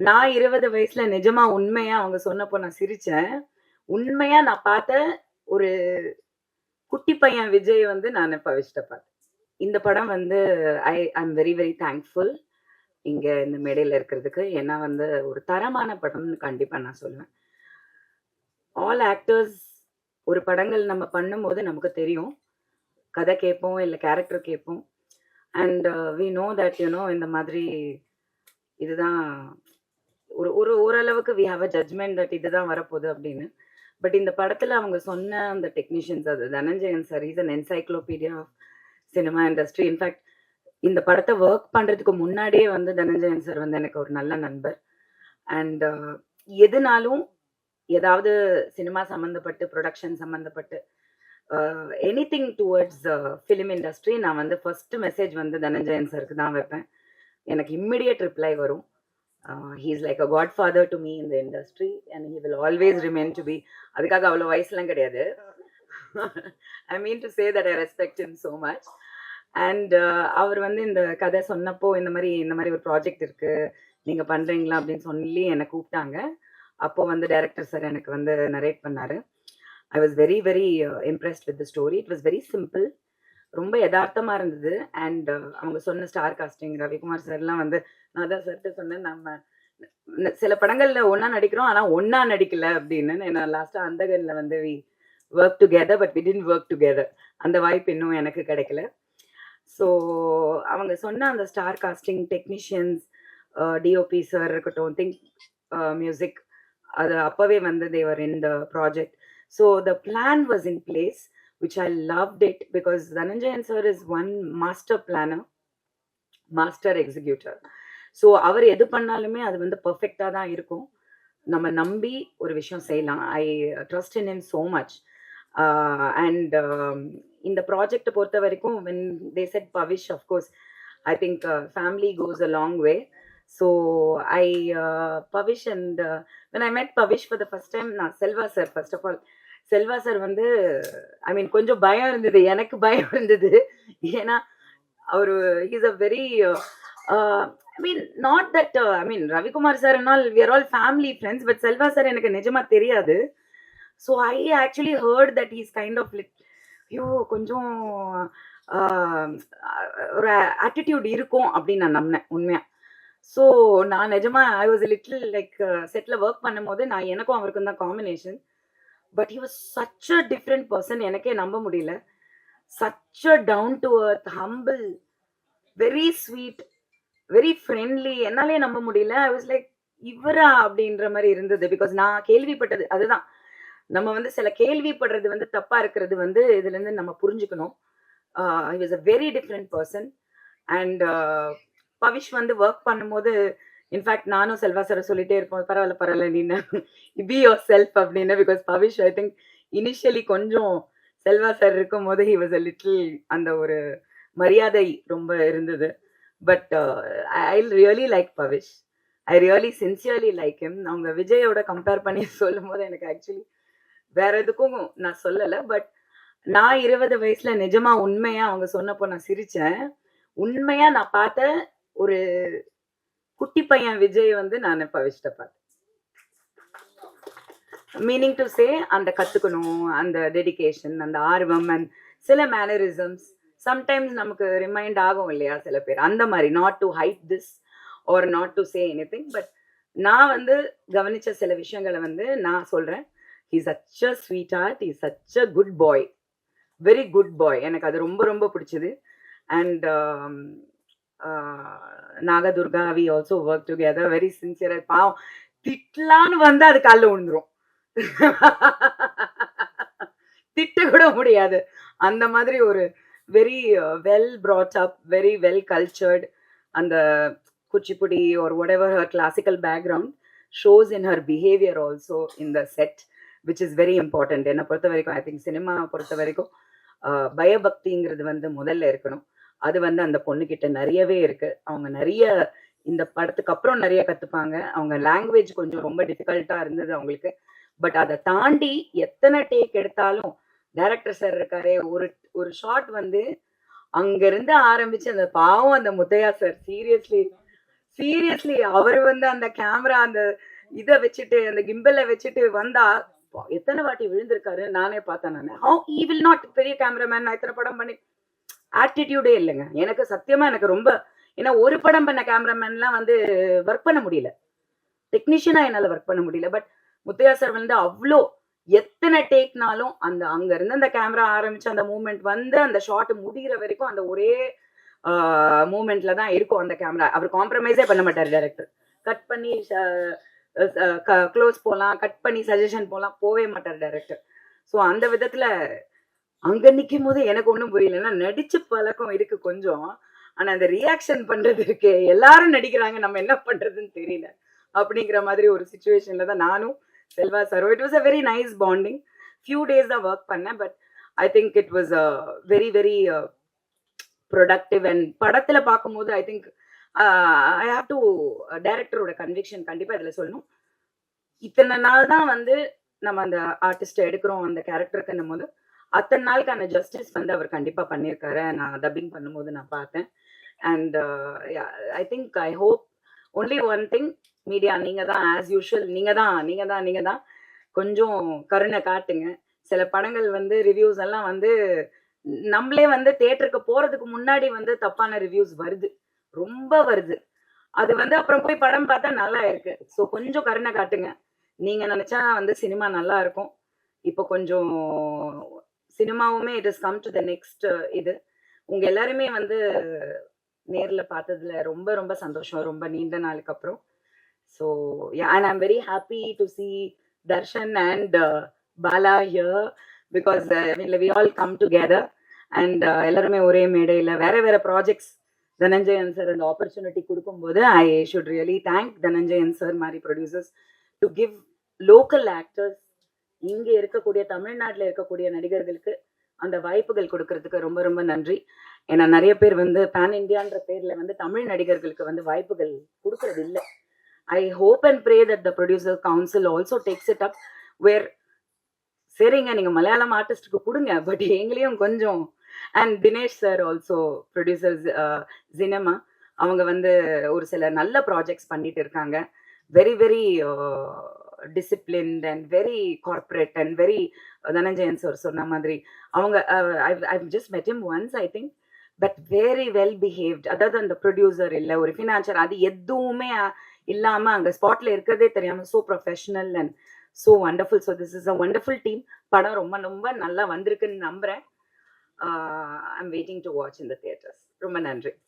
நான் 20 வயசுல நிஜமா உண்மையா அவங்க சொன்னப்போ நான் சிரிச்சேன். உண்மையா நான் பார்த்த ஒரு குட்டி பையன் விஜய் வந்து நான் பவிஷ்ட பார்த்தேன். இந்த படம் வந்து ஐ அம் வெரி வெரி தேங்க்ஃபுல் இங்க இந்த மேடையில இருக்கிறதுக்கு. ஏன்னா வந்து ஒரு தரமான படம்னு கண்டிப்பா நான் சொல்லுவேன். ஆல் ஆக்டர்ஸ் ஒரு படங்கள் நம்ம பண்ணும்போது நமக்கு தெரியும். கதை கேட்போம், இல்ல கேரக்டர் கேட்போம். அண்ட் வி நோ தட் இந்த மாதிரி இதுதான் ஒரு ஒரு ஓரளவுக்கு we have a judgment that இதுதான் வரப்போகுது அப்படின்னு. பட் இந்த படத்துல அவங்க சொன்ன அந்த டெக்னீஷியன்ஸ், அது Dhananjayan sir is an encyclopedia of cinema industry. In fact இந்த படத்தை ஒர்க் பண்றதுக்கு முன்னாடியே வந்து தனஞ்சயன் சார் வந்து எனக்கு ஒரு நல்ல நண்பர். அண்ட் எதுனாலும் ஏதாவது சினிமா சம்மந்தப்பட்டு, ப்ரொடக்ஷன் சம்மந்தப்பட்டு எனிதிங் டுவர்ட்ஸ் ஃபிலிம் இண்டஸ்ட்ரி நான் வந்து ஃபர்ஸ்ட் மெசேஜ் வந்து தனஞ்சயன் சாருக்கு தான் வைப்பேன். எனக்கு இம்மிடியட் ரிப்ளை வரும். He is like a godfather to me in the industry and he will always remain to be. அதுக்காக அவ்வளோ வயசுலாம் கிடையாது. I mean to say that I respect him so much. And அவர் வந்து இந்த கதை சொன்னப்போ இந்த மாதிரி ஒரு ப்ராஜெக்ட் இருக்கு, நீங்க பண்றீங்களா அப்படின்னு சொல்லி என்னை கூப்பிட்டாங்க. அப்போ வந்து டைரக்டர் சார் எனக்கு வந்து நரேட் பண்ணாரு. I was very very impressed with the story. It was very simple, ரொம்ப யதார்த்தமா இருந்தது. அண்ட் அவங்க சொன்ன ஸ்டார் காஸ்டிங், ரவிக்குமார் சார்லாம் வந்து நான் தான் சார்கிட்ட சொன்னேன், நம்ம சில படங்கள்ல ஒன்னா நடிக்கிறோம் ஆனா ஒன்னா நடிக்கல அப்படின்னு. நான் லாஸ்டா அந்தகன்ல வந்து we work together but we didn't work together. அந்த வாய்ப்பு இன்னும் எனக்கு கிடைக்கல. ஸோ அவங்க சொன்ன அந்த star casting, technicians, DOP sir இருக்கட்டும், திங்க் மியூசிக், அது அப்பவே வந்து they were in the project. So the plan was in place which I loved it because Dhananjayan sir is one master planner, master executor. So அவர் எது பண்ணாலுமே அது வந்து பர்ஃபெக்டாக தான் இருக்கும். நம்ம நம்பி ஒரு விஷயம் செய்யலாம். I trust in him so much. And இந்த ப்ராஜெக்டை பொறுத்த வரைக்கும் when they said Pavish, of course I think family goes a long way. So I Pavish and when I met Pavish for the first time, நான் Selva sir, first of all Selva sir வந்து I மீன் கொஞ்சம் பயம் இருந்தது, எனக்கு பயம் இருந்தது. ஏன்னா அவரு is a very I mean not that I mean Ravikumar sir என்னால் we are all family friends, but Selva sir எனக்கு நிஜமா தெரியாது. So I actually heard that is kind of lit ஐயோ கொஞ்சம் ஒரு ஆட்டிடியூட் இருக்கும் அப்படின்னு நான் நம்பினேன் உண்மையா. ஸோ நான் நிஜமா I was little like settle work பண்ணும்போது நான் எனக்கும் அவருக்கும் தான் combination. But he was such a different person. எனக்கே நம்ப முடியல. such a down to earth, humble, very sweet, very friendly. என்னாலே நம்ப முடியல. I was like இவரா அப்படின்ற மாதிரி இருந்தது. பிகாஸ் நான் கேள்விப்பட்டது அதுதான். நம்ம வந்து சில கேள்விப்படுறது வந்து தப்பா இருக்கிறது வந்து இதுல இருந்து நம்ம புரிஞ்சுக்கணும். he was a very different person. and Pavish வந்து ஒர்க் பண்ணும்போது இன்ஃபேக்ட் நானும் செல்வா சார் சொல்லிட்டே இருப்போம், பரவாயில்ல நீங்க பி யோர் செல்ஃப் அப்படின்னு. Because Pavish I think initially கொஞ்சம் செல்வா சார் இருக்கும் போது ஹி வாஸ் அ லிட்டில் அந்த ஒரு மரியாதை ரொம்ப இருந்தது. But I really like Pavish. I really sincerely like him. அவங்க விஜயோட கம்பேர் பண்ணி சொல்லும் போது எனக்கு ஆக்சுவலி வேற எதுக்கும் நான் சொல்லலை. பட் நான் 20 வயசுல நிஜமா உண்மையா அவங்க சொன்னப்போ நான் சிரிச்சேன். உண்மையா நான் பார்த்த ஒரு குட்டி பையன் விஜய் வந்து நான் பவிஷ்ட பார்த்தேன். மீனிங் டு சே அந்த கத்துக்கணும், அந்த டெடிகேஷன், அந்த ஆர்வம், அண்ட் சில மேனரிசம்ஸ் சம்டைம்ஸ் நமக்கு ரிமைண்ட் ஆகும் இல்லையா சில பேர், அந்த மாதிரி. Not to hide this or not to say anything, but நான் வந்து கவனிச்ச சில விஷயங்களை வந்து நான் சொல்றேன். He such a sweetheart, he such a good boy, very good boy. எனக்கு அது ரொம்ப ரொம்ப பிடிச்சது. And Nagadurga, we also work together, very sincere. பாவம் திட்டலான்னு வந்து அது காலில் விழுந்துரும், திட்ட கூட முடியாது. அந்த மாதிரி ஒரு very well brought up, very well cultured. அந்த குச்சிப்புடி ஒரு whatever her classical background shows in her behavior also in the set, which is very important. என்னை பொறுத்த வரைக்கும் ஐ திங்க் சினிமா பொறுத்த வரைக்கும் பயபக்திங்கிறது வந்து முதல்ல இருக்கணும். அது வந்து அந்த பொண்ணுகிட்ட நிறையவே இருக்கு. அவங்க நிறைய இந்த படத்துக்கு அப்புறம் நிறைய கத்துப்பாங்க. அவங்க லாங்குவேஜ் கொஞ்சம் ரொம்ப டிஃபிகல்ட்டா இருந்தது அவங்களுக்கு. பட் அதை தாண்டி எத்தனை டேக் எடுத்தாலும் டைரக்டர் சார் இருக்காரே, ஒரு ஷாட் வந்து அங்கிருந்து ஆரம்பிச்சு அந்த பாவம் அந்த முத்தையா சார், சீரியஸ்லி சீரியஸ்லி அவரு வந்து அந்த கேமரா அந்த இத வச்சுட்டு அந்த கிம்பலை வச்சுட்டு வந்தா எத்தனை வாட்டி விழுந்திருக்காரு நானே பார்த்தேன். நானு ஹவு ஹி வில் நாட் பெரிய கேமராமேன் நான் இத்தனை படம் பண்ணி ஆட்டிடியூடே இல்லைங்க எனக்கு. சத்தியமா எனக்கு ரொம்ப, ஏன்னா ஒரு படம் பண்ண கேமராமேன்லாம் வந்து ஒர்க் பண்ண முடியல, டெக்னீஷியனா என்னால ஒர்க் பண்ண முடியல. பட் முத்தையா சார் வந்து அவ்வளோ எத்தனை டேக்னாலும் அந்த அங்க இருந்து அந்த கேமரா ஆரம்பிச்சு அந்த மூமெண்ட் வந்து அந்த ஷாட் முடிகிற வரைக்கும் அந்த ஒரே மூமெண்ட்ல தான் இருக்கும் அந்த கேமரா. அவர் காம்ப்ரமைஸே பண்ண மாட்டார் டைரக்டர். கட் பண்ணி க்ளோஸ் போகலாம், கட் பண்ணி சஜஷன் போகலாம், போவே மாட்டார் டைரக்டர். ஸோ அந்த விதத்துல அங்க நிற்கும் போது எனக்கு ஒன்றும் புரியல. ஏன்னா நடிச்சு பழக்கம் இருக்கு கொஞ்சம், ஆனா அந்த ரியாக்ஷன் பண்றது இருக்கு, எல்லாரும் நடிக்கிறாங்க நம்ம என்ன பண்றதுன்னு தெரியல அப்படிங்கிற மாதிரி ஒரு சுச்சுவேஷன்ல தான் நானும் Selva sir. It was a very nice bonding. Few days தான் ஒர்க் பண்ணேன், but I think it was very very productive. And படத்துல பார்க்கும்போது I think I have to டைரக்டரோட கன்விக்ஷன் கண்டிப்பா இதுல சொல்லணும். இத்தனை நாள் தான் வந்து நம்ம அந்த ஆர்டிஸ்ட எடுக்கிறோம் அந்த கேரக்டருக்குன்னும் போது அத்தனை நாளுக்கான ஜஸ்டிஸ் வந்து அவர் கண்டிப்பா பண்ணியிருக்காரு. நான் டப்பிங் பண்ணும்போது நான் பார்த்தேன். And I think I hope only one thing, media நீங்க தான் ஆஸ் யூஷுவல், நீங்க தான் கொஞ்சம் கருணை காட்டுங்க. சில படங்கள் வந்து ரிவ்யூஸ் எல்லாம் வந்து நம்மளே வந்து தியேட்டருக்கு போறதுக்கு முன்னாடி வந்து தப்பான ரிவ்யூஸ் வருது, ரொம்ப வருது. அது வந்து அப்புறம் போய் படம் பார்த்தா நல்லா இருக்கு. ஸோ கொஞ்சம் கருணை காட்டுங்க. நீங்க நினைச்சா வந்து சினிமா நல்லா இருக்கும். இப்போ கொஞ்சம் சினிமாவுமே it is come to the next இது. உங்க எல்லாருமே வந்து நேர்ல பார்த்ததுல ரொம்ப ரொம்ப சந்தோஷம், ரொம்ப நீண்ட நாளுக்கு அப்புறம். So and I'm very happy to see Darshan and Bala here because we all come together and எல்லாருமே ஒரே மேடையில் வேற வேற ப்ராஜெக்ட்ஸ் தனஞ்சயன் சார் அந்த ஆப்பர்ச்சுனிட்டி கொடுக்கும்போது I should really thank Dhananjayan sir மாதிரி producers to give local actors, இங்கே இருக்கக்கூடிய தமிழ்நாட்டில் இருக்கக்கூடிய நடிகர்களுக்கு அந்த வாய்ப்புகள் கொடுக்கறதுக்கு ரொம்ப ரொம்ப நன்றி. ஏன்னா நிறைய பேர் வந்து பேன் இண்டியான்ற பேர்ல வந்து தமிழ் நடிகர்களுக்கு வந்து வாய்ப்புகள் கொடுக்கறது இல்லை. I hope and pray that the producer council also takes it up where சரிங்க நீங்க மலையாளம் ஆர்டிஸ்டுக்கு கொடுங்க, பட் எங்களையும் கொஞ்சம். And Dinesh sir also producers cinema, அவங்க வந்து ஒரு சில நல்ல ப்ராஜெக்ட்ஸ் பண்ணிட்டு இருக்காங்க. Very very disciplined and very corporate and very Dhananjayan sir சொன்ன மாதிரி அவங்க I just met him once I think, but very well behaved. அதாவது அந்த ப்ரொடியூசர் இல்லை ஒரு ஃபினான்ஷியர் அது எதுவுமே இல்லாம அங்க ஸ்பாட்ல இருக்கிறதே தெரியாம so professional and so wonderful. So this is a wonderful team. படம் ரொம்ப ரொம்ப நல்லா வந்திருக்குன்னு நம்புறேன். I'm waiting to watch in the theaters. ரொம்ப நன்றி.